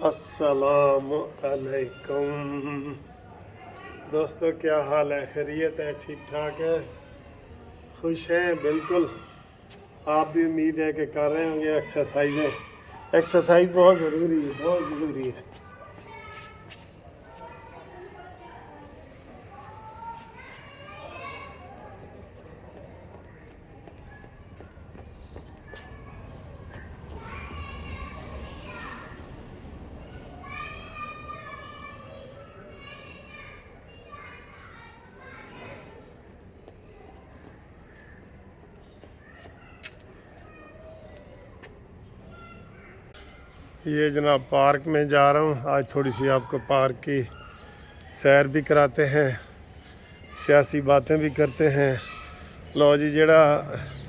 अस्सलाम अलैकुम दोस्तों, क्या हाल है? खैरियत है? ठीक ठाक है? खुश हैं? बिल्कुल। आप भी उम्मीद है कि कर रहे होंगे एक्सरसाइज बहुत ज़रूरी है, बहुत ज़रूरी है। ये जनाब पार्क में जा रहा हूँ। आज थोड़ी सी आपको पार्क की सैर भी कराते हैं, सियासी बातें भी करते हैं। लो जी, जेड़ा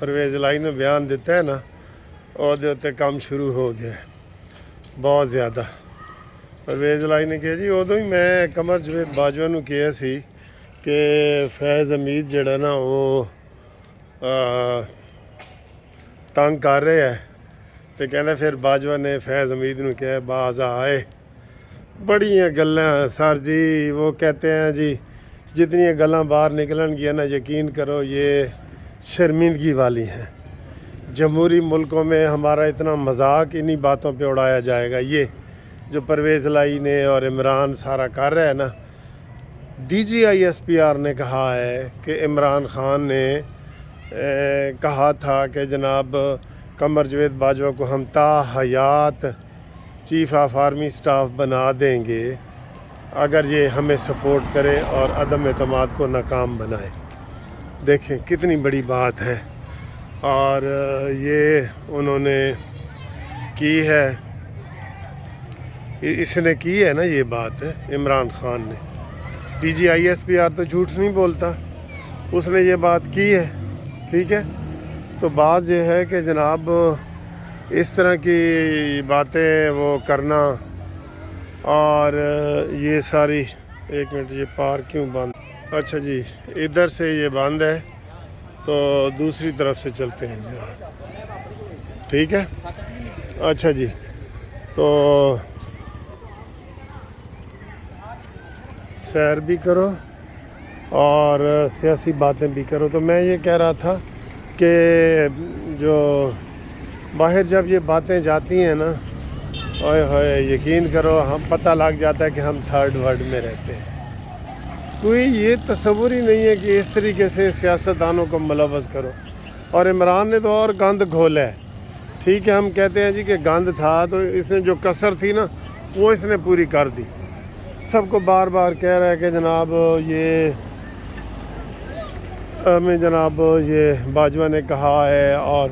परवेज़ लाई ने बयान दिता है ना, ਉਹਦੇ ਉੱਤੇ ਕੰਮ ਸ਼ੁਰੂ ਹੋ ਗਿਆ ਬਹੁਤ ਜ਼ਿਆਦਾ। परवेज़ लाई ने किया जी, ਉਦੋਂ ਹੀ ਮੈਂ ਕਮਰ ਜਵੇਦ ਬਾਜਵਾ ਨੂੰ ਕਿਹਾ ਸੀ ਕਿ ਫੈਜ਼ ਹਮੀਦ ਜਿਹੜਾ ਨਾ ਉਹ ਤੰਗ ਕਰ ਰਿਹਾ ਹੈ। तो कहना फिर बाजवा ने फैज़ हमीद ने कहा बाज आए बड़ियाँ गल्लां सर जी। वो कहते हैं जी जितनी गल्लां बाहर निकलनगियां ना, यकीन करो ये शर्मिंदगी वाली हैं। जमहूरी मुल्कों में हमारा इतना मजाक इन्हीं बातों पे उड़ाया जाएगा। ये जो परवेज़ लाई ने और इमरान सारा कर रहा है ना, DGISPR ने कहा है कि इमरान खान ने कहा था कि जनाब कमर जवेद बाजवा को हम ताहयात चीफ़ ऑफ आर्मी स्टाफ बना देंगे अगर ये हमें सपोर्ट करे और अदम एतमाद को नाकाम बनाए। देखें कितनी बड़ी बात है। और ये उन्होंने की है, इसने की है ना ये बात है इमरान खान ने। DGISPR तो झूठ नहीं बोलता, उसने ये बात की है, ठीक है। तो बात ये है कि जनाब इस तरह की बातें वो करना, और ये सारी एक मिनट, ये पार्क क्यों बंद? अच्छा जी, इधर से ये बंद है तो दूसरी तरफ से चलते हैं जरा, ठीक है। अच्छा जी, तो सैर भी करो और सियासी बातें भी करो। तो मैं ये कह रहा था कि जो बाहर जब ये बातें जाती हैं ना, ओए होए यकीन करो हम पता लग जाता है कि हम थर्ड वर्ल्ड में रहते हैं। कोई ये तस्वुर ही नहीं है कि इस तरीके से सियासतदानों को मुलव्वस करो। और इमरान ने तो और गंद घोला है, ठीक है। हम कहते हैं जी कि गंद था, तो इसने जो कसर थी ना वो इसने पूरी कर दी। सबको बार बार कह रहा है कि जनाब ये हमें जनाब ये बाजवा ने कहा है और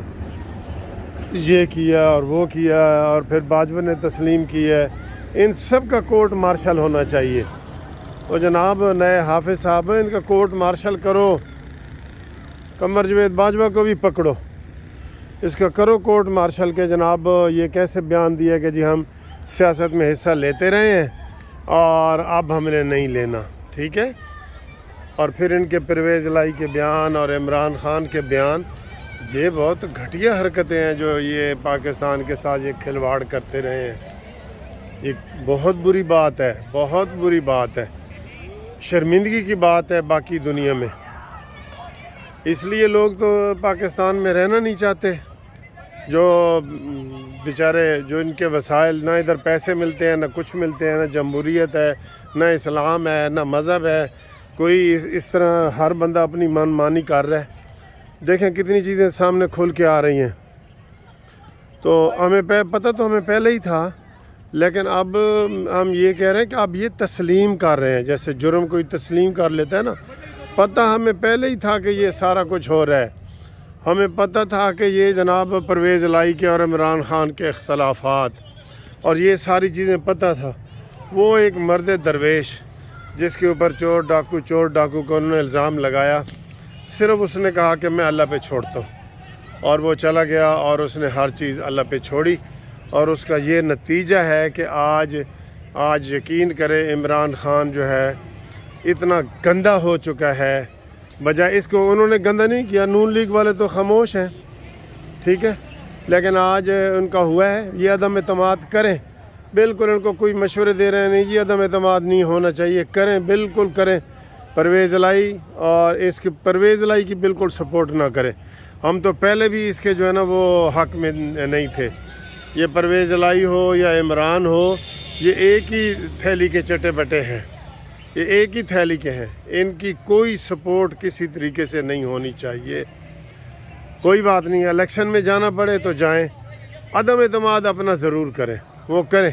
ये किया और वो किया, और फिर बाजवा ने तस्लीम की है। इन सब का कोर्ट मार्शल होना चाहिए। तो जनाब नए हाफिज़ साहब हैं, इनका कोर्ट मार्शल करो। कमर जवेद बाजवा को भी पकड़ो, इसका करो कोर्ट मार्शल के। जनाब ये कैसे बयान दिया कि जी हम सियासत में हिस्सा लेते रहे हैं और अब हमने नहीं लेना, ठीक है। और फिर इनके परवेज़ लाई के बयान और इमरान खान के बयान, ये बहुत घटिया हरकतें हैं जो ये पाकिस्तान के साथ ये खिलवाड़ करते रहे हैं। ये बहुत बुरी बात है, बहुत बुरी बात है, शर्मिंदगी की बात है बाकी दुनिया में। इसलिए लोग तो पाकिस्तान में रहना नहीं चाहते। जो बेचारे जो इनके वसाइल, ना इधर पैसे मिलते हैं, ना कुछ मिलते हैं, ना जमहूरियत है, ना इस्लाम है, ना मज़हब है। कोई इस तरह हर बंदा अपनी मनमानी कर रहा है। देखें कितनी चीज़ें सामने खुल के आ रही हैं। तो हमें पता तो हमें पहले ही था, लेकिन अब हम ये कह रहे हैं कि अब ये तस्लीम कर रहे हैं। जैसे जुर्म कोई तस्लीम कर लेता है ना, पता हमें पहले ही था कि ये सारा कुछ हो रहा है। हमें पता था कि ये जनाब परवेज़ लाई के और इमरान खान के इख्तलाफात और ये सारी चीज़ें पता था। वो एक मर्द दरवेश जिसके ऊपर चोर डाकू को उन्होंने इल्ज़ाम लगाया, सिर्फ उसने कहा कि मैं अल्लाह पे छोड़ता हूँ, और वो चला गया और उसने हर चीज़ अल्लाह पे छोड़ी। और उसका ये नतीजा है कि आज यकीन करें इमरान खान जो है इतना गंदा हो चुका है। बजाय इसको उन्होंने गंदा नहीं किया, नून लीग वाले तो खामोश हैं, ठीक है। लेकिन आज उनका हुआ है, ये अदम एतमाद करें بالکل ان کو کوئی مشورے دے رہے ہیں نہیں جی عدم اعتماد نہیں ہونا چاہیے، کریں بالکل کریں، پرویز الہی اور اس کی پرویز الہی کی بالکل سپورٹ نہ کریں۔ ہم تو پہلے بھی اس کے جو ہے نا وہ حق میں نہیں تھے، یہ پرویز الہی ہو یا عمران ہو، یہ ایک ہی تھیلی کے چٹے بٹے ہیں، یہ ایک ہی تھیلی کے ہیں، ان کی کوئی سپورٹ کسی طریقے سے نہیں ہونی چاہیے۔ کوئی بات نہیں ہے، الیکشن میں جانا پڑے تو جائیں، عدم اعتماد اپنا ضرور کریں، وہ کریں،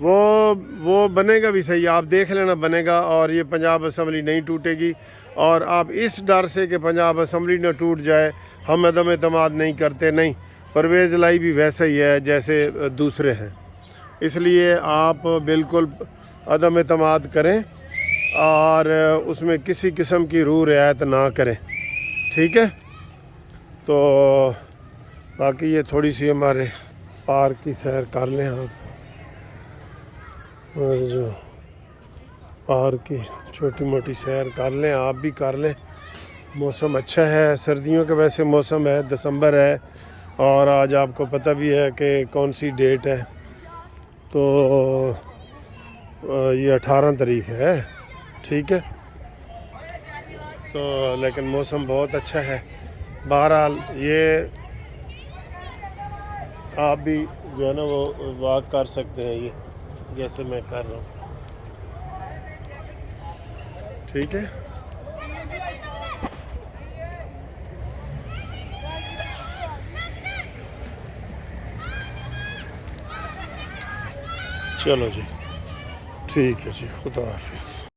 وہ بنے گا بھی صحیح، آپ دیکھ لینا بنے گا، اور یہ پنجاب اسمبلی نہیں ٹوٹے گی۔ اور آپ اس ڈر سے کہ پنجاب اسمبلی نہ ٹوٹ جائے ہم عدم اعتماد نہیں کرتے، نہیں، پرویز الہی بھی ویسا ہی ہے جیسے دوسرے ہیں، اس لیے آپ بالکل عدم اعتماد کریں اور اس میں کسی قسم کی روح رعایت نہ کریں، ٹھیک ہے؟ تو باقی یہ تھوڑی سی ہمارے پارک کی سیر کر لیں آپ، اور جو پارک کی چھوٹی موٹی سیر کر لیں، آپ بھی کر لیں، موسم اچھا ہے، سردیوں کا ویسے موسم ہے، دسمبر ہے، اور آج آپ کو پتہ بھی ہے کہ کون سی ڈیٹ ہے، تو یہ 18 تاریخ ہے، ٹھیک ہے؟ تو لیکن موسم بہت اچھا ہے، بہرحال یہ آپ بھی جو ہے نا وہ واک کر سکتے ہیں، یہ جیسے میں کر رہا ہوں، ٹھیک ہے؟ چلو جی، ٹھیک ہے جی، خدا حافظ۔